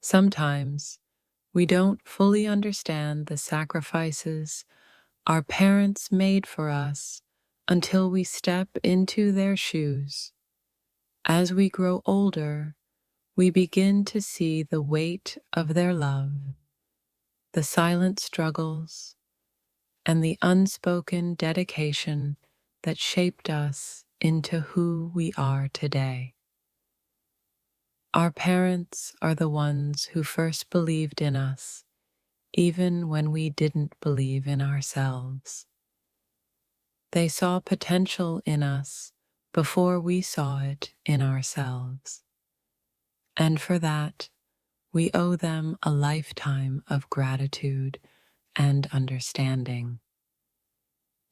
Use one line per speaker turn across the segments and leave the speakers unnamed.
Sometimes we don't fully understand the sacrifices our parents made for us until we step into their shoes. As we grow older, we begin to see the weight of their love, the silent struggles, and the unspoken dedication that shaped us into who we are today. Our parents are the ones who first believed in us, even when we didn't believe in ourselves. They saw potential in us before we saw it in ourselves. And for that, we owe them a lifetime of gratitude and understanding.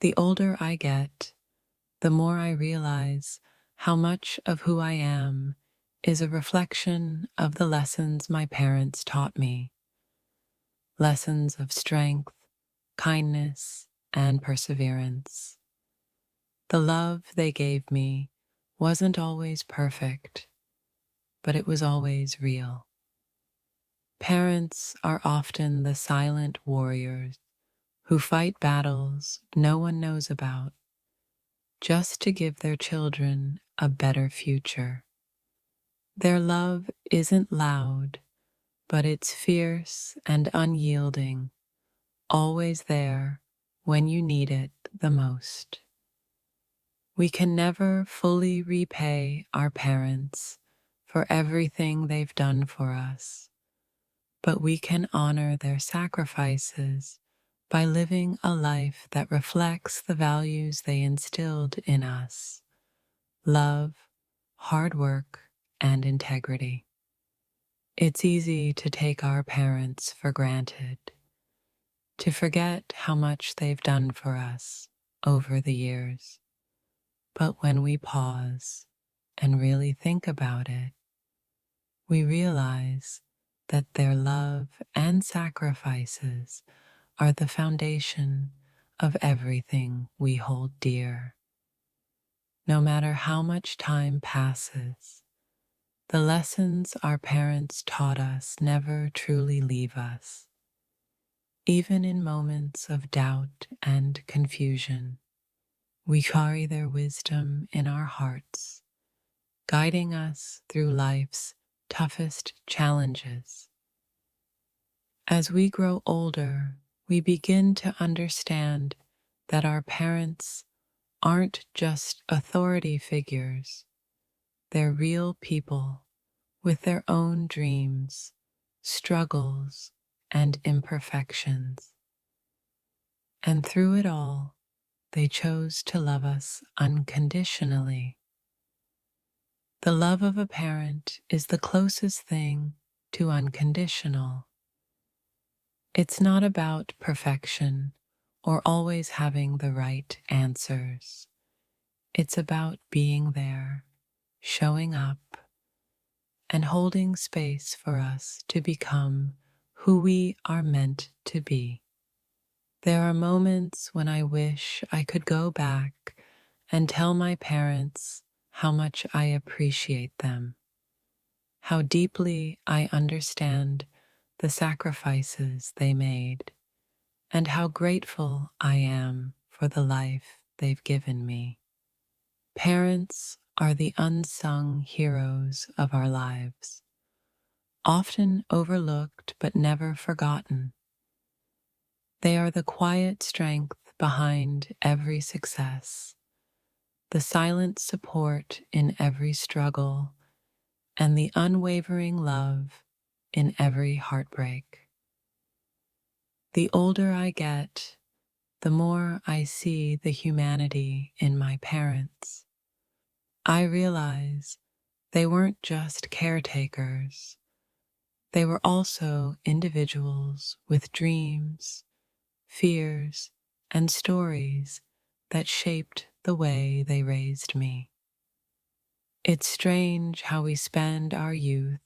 The older I get, the more I realize how much of who I am is a reflection of the lessons my parents taught me. Lessons of strength, kindness, and perseverance. The love they gave me wasn't always perfect, but it was always real. Parents are often the silent warriors who fight battles no one knows about just to give their children a better future. Their love isn't loud, but it's fierce and unyielding, always there when you need it the most. We can never fully repay our parents for everything they've done for us, but we can honor their sacrifices by living a life that reflects the values they instilled in us: love, hard work, and integrity. It's easy to take our parents for granted, to forget how much they've done for us over the years. But when we pause and really think about it, we realize that their love and sacrifices are the foundation of everything we hold dear. No matter how much time passes, the lessons our parents taught us never truly leave us. Even in moments of doubt and confusion, we carry their wisdom in our hearts, guiding us through life's toughest challenges. As we grow older, we begin to understand that our parents aren't just authority figures. They're real people with their own dreams, struggles, and imperfections. And through it all, they chose to love us unconditionally. The love of a parent is the closest thing to unconditional. It's not about perfection or always having the right answers. It's about being there, showing up, and holding space for us to become who we are meant to be. There are moments when I wish I could go back and tell my parents how much I appreciate them, how deeply I understand the sacrifices they made, and how grateful I am for the life they've given me. Parents are the unsung heroes of our lives, often overlooked but never forgotten. They are the quiet strength behind every success, the silent support in every struggle, and the unwavering love in every heartbreak. The older I get, the more I see the humanity in my parents. I realize they weren't just caretakers. They were also individuals with dreams, fears, and stories that shaped the way they raised me. It's strange how we spend our youth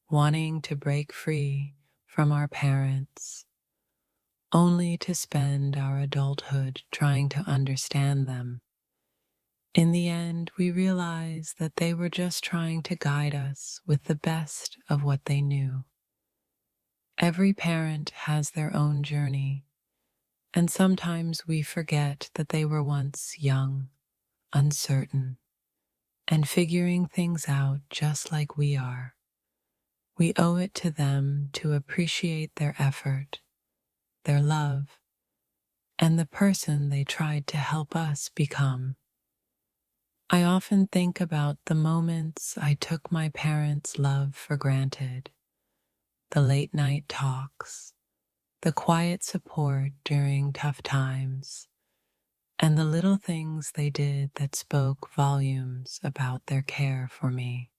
wanting to break free from our parents, only to spend our adulthood trying to understand them. In the end, we realize that they were just trying to guide us with the best of what they knew. Every parent has their own journey, and sometimes we forget that they were once young, uncertain, and figuring things out just like we are. We owe it to them to appreciate their effort, their love, and the person they tried to help us become. I often think about the moments I took my parents' love for granted, the late night talks, the quiet support during tough times, and the little things they did that spoke volumes about their care for me.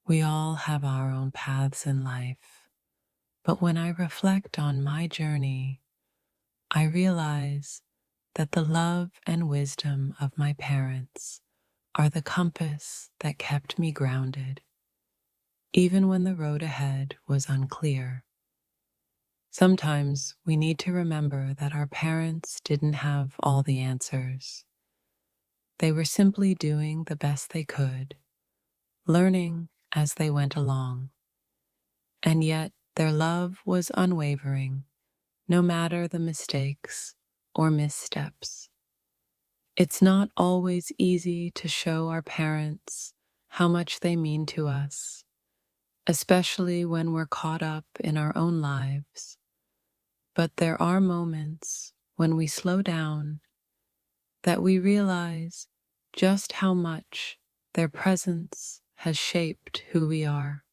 We all have our own paths in life, but when I reflect on my journey, I realize that the love and wisdom of my parents are the compass that kept me grounded, even when the road ahead was unclear. Sometimes we need to remember that our parents didn't have all the answers. They were simply doing the best they could, learning as they went along. And yet their love was unwavering, no matter the mistakes or missteps. It's not always easy to show our parents how much they mean to us, especially when we're caught up in our own lives. But there are moments when we slow down that we realize just how much their presence has shaped who we are.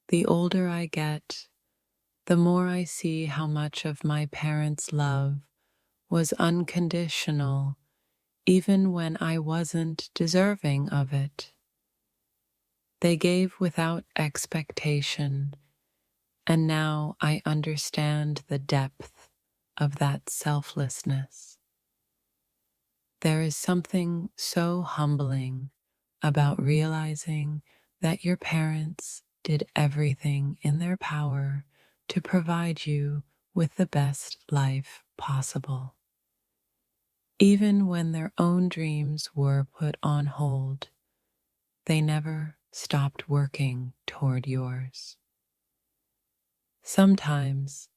The older I get, the more I see how much of my parents' love was unconditional, even when I wasn't deserving of it. They gave without expectation, and now I understand the depth of that selflessness. There is something so humbling about realizing that your parents did everything in their power to provide you with the best life possible. Even when their own dreams were put on hold, they never stopped working toward yours. Sometimes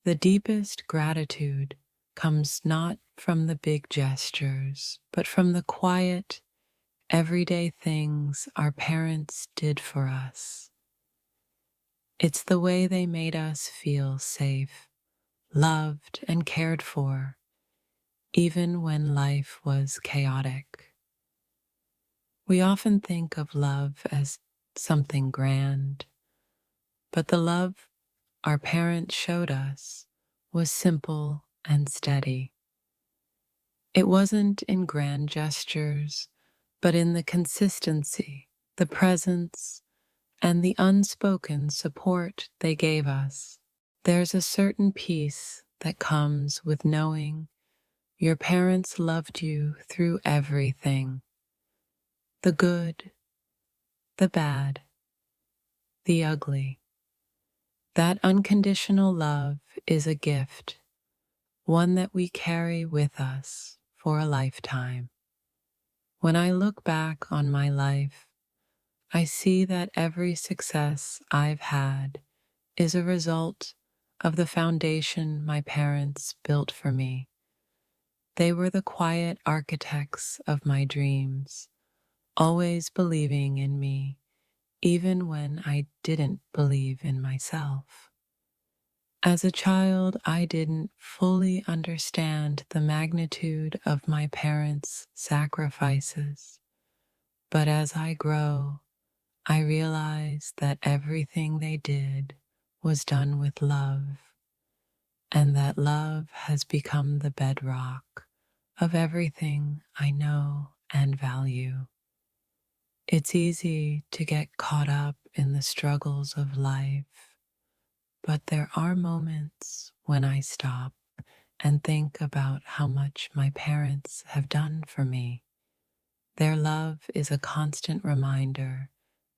the deepest gratitude comes not from the big gestures, but from the quiet, everyday things our parents did for us. It's the way they made us feel safe, loved, and cared for, even when life was chaotic. We often think of love as something grand, but the love our parents showed us was simple and steady. It wasn't in grand gestures, but in the consistency, the presence, and the unspoken support they gave us. There's a certain peace that comes with knowing your parents loved you through everything, the good, the bad, the ugly. That unconditional love is a gift, one that we carry with us for a lifetime. When I look back on my life, I see that every success I've had is a result of the foundation my parents built for me. They were the quiet architects of my dreams, always believing in me, even when I didn't believe in myself. As a child, I didn't fully understand the magnitude of my parents' sacrifices, but as I grow, I realize that everything they did was done with love, and that love has become the bedrock of everything I know and value. It's easy to get caught up in the struggles of life, but there are moments when I stop and think about how much my parents have done for me. Their love is a constant reminder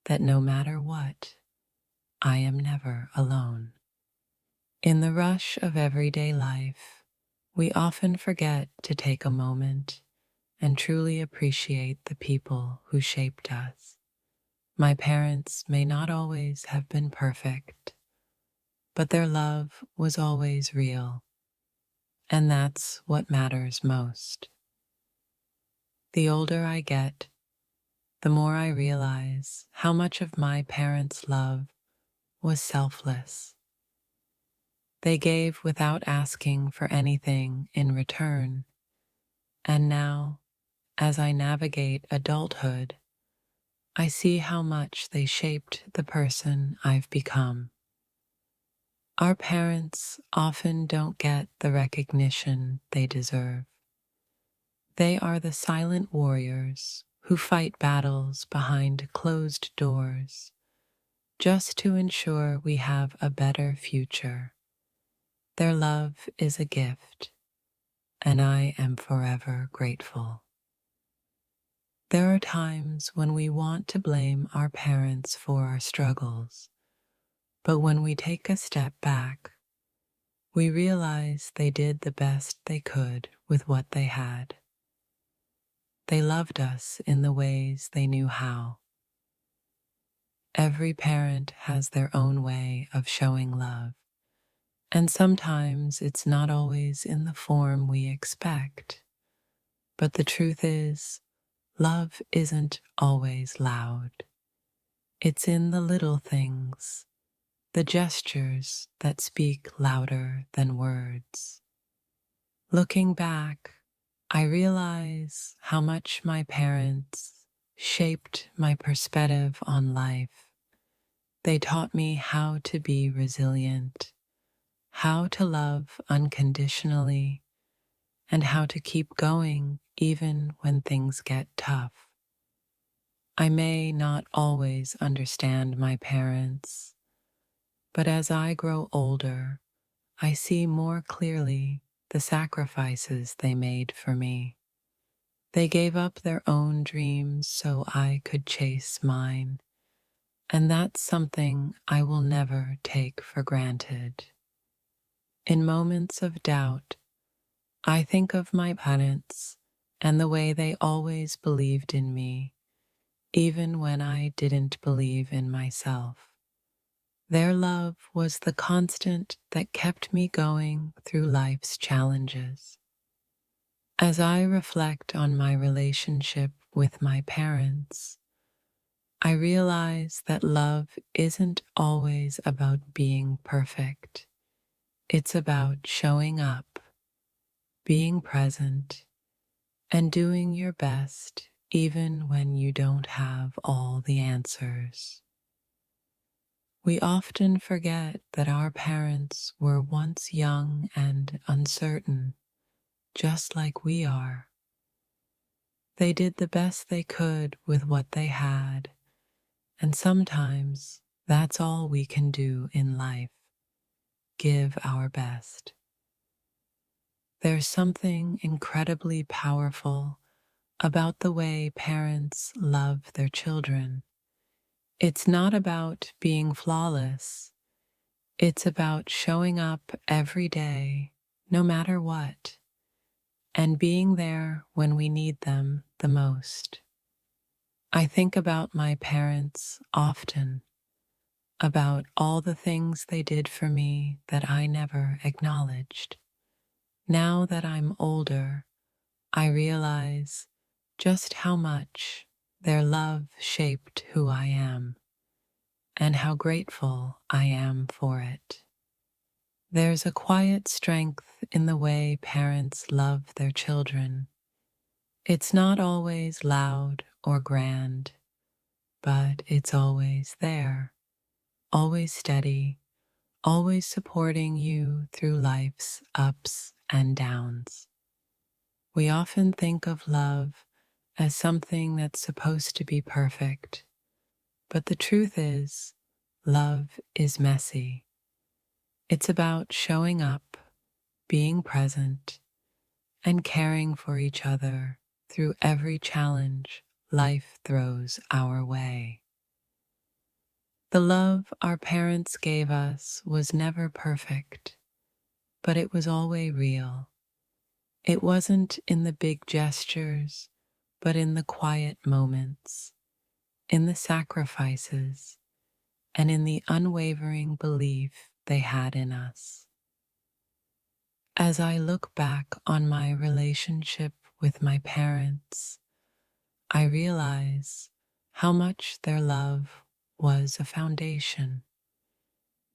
that no matter what, I am never alone. In the rush of everyday life, we often forget to take a moment and truly appreciate the people who shaped us. My parents may not always have been perfect, but their love was always real, and that's what matters most. The older I get, the more I realize how much of my parents' love was selfless. They gave without asking for anything in return, and now, as I navigate adulthood, I see how much they shaped the person I've become. Our parents often don't get the recognition they deserve. They are the silent warriors who fight battles behind closed doors just to ensure we have a better future. Their love is a gift, and I am forever grateful. There are times when we want to blame our parents for our struggles, but when we take a step back, we realize they did the best they could with what they had. They loved us in the ways they knew how. Every parent has their own way of showing love, and sometimes it's not always in the form we expect. But the truth is, love isn't always loud. It's in the little things, the gestures that speak louder than words. Looking back, I realize how much my parents shaped my perspective on life. They taught me how to be resilient, how to love unconditionally, and how to keep going even when things get tough. I may not always understand my parents, but as I grow older, I see more clearly the sacrifices they made for me. They gave up their own dreams so I could chase mine, and that's something I will never take for granted. In moments of doubt, I think of my parents and the way they always believed in me, even when I didn't believe in myself. Their love was the constant that kept me going through life's challenges. As I reflect on my relationship with my parents, I realize that love isn't always about being perfect. It's about showing up, being present, and doing your best even when you don't have all the answers. We often forget that our parents were once young and uncertain, just like we are. They did the best they could with what they had, and sometimes that's all we can do in life, give our best. There's something incredibly powerful about the way parents love their children. It's not about being flawless. It's about showing up every day, no matter what, and being there when we need them the most. I think about my parents often, about all the things they did for me that I never acknowledged. Now that I'm older, I realize just how much their love shaped who I am, and how grateful I am for it. There's a quiet strength in the way parents love their children. It's not always loud or grand, but it's always there, always steady, always supporting you through life's ups and downs. We often think of love as something that's supposed to be perfect, but the truth is, love is messy. It's about showing up, being present, and caring for each other through every challenge life throws our way. The love our parents gave us was never perfect, but it was always real. It wasn't in the big gestures, but in the quiet moments, in the sacrifices, and in the unwavering belief they had in us. As I look back on my relationship with my parents, I realize how much their love was a foundation.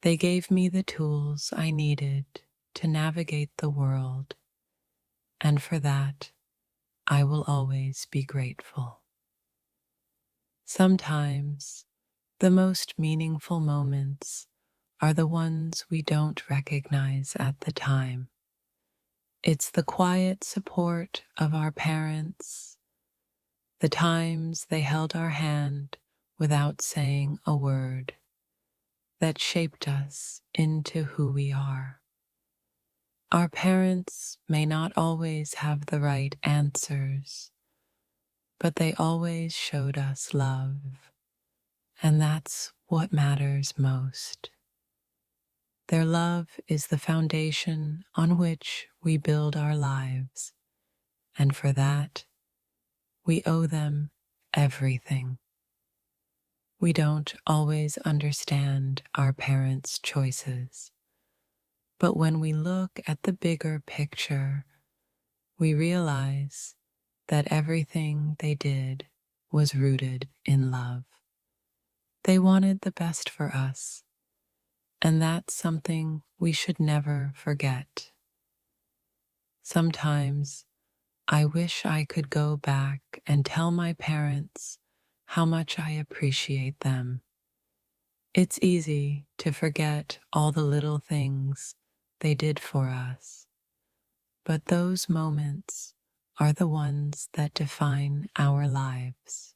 They gave me the tools I needed to navigate the world, and for that, I will always be grateful. Sometimes, the most meaningful moments are the ones we don't recognize at the time. It's the quiet support of our parents, the times they held our hand without saying a word, that shaped us into who we are. Our parents may not always have the right answers, but they always showed us love, and that's what matters most. Their love is the foundation on which we build our lives, and for that, we owe them everything. We don't always understand our parents' choices, but when we look at the bigger picture, we realize that everything they did was rooted in love. They wanted the best for us, and that's something we should never forget. Sometimes I wish I could go back and tell my parents how much I appreciate them. It's easy to forget all the little things they did for us, but those moments are the ones that define our lives.